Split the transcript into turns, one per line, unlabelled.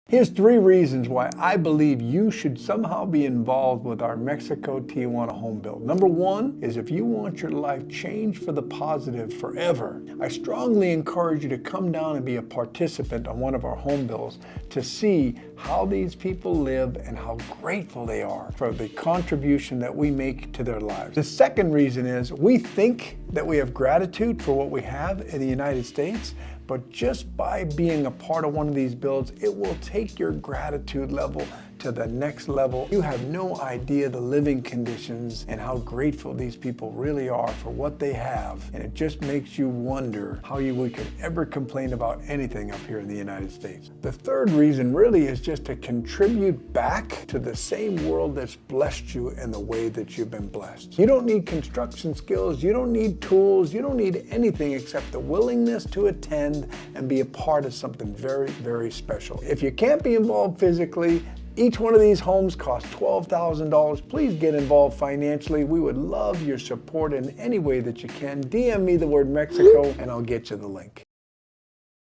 Here's 3 reasons why I believe you should somehow be involved with our Mexico Tijuana home build. Number 1 is if you want your life changed for the positive forever, I strongly encourage you to come down and be a participant on one of our home builds to see how these people live and how grateful they are for the contribution that we make to their lives. The second reason is we think that we have gratitude for what we have in the United States, but just by being a part of one of these builds, it will take your gratitude level to the next level. You have no idea the living conditions and how grateful these people really are for what they have. And it just makes you wonder how we could ever complain about anything up here in the United States. The third reason really is just to contribute back to the same world that's blessed you in the way that you've been blessed. You don't need construction skills, you don't need tools, you don't need anything except the willingness to attend and be a part of something very, very special. If you can't be involved physically, each one of these homes costs $12,000. Please get involved financially. We would love your support in any way that you can. DM me the word Mexico and I'll get you the link.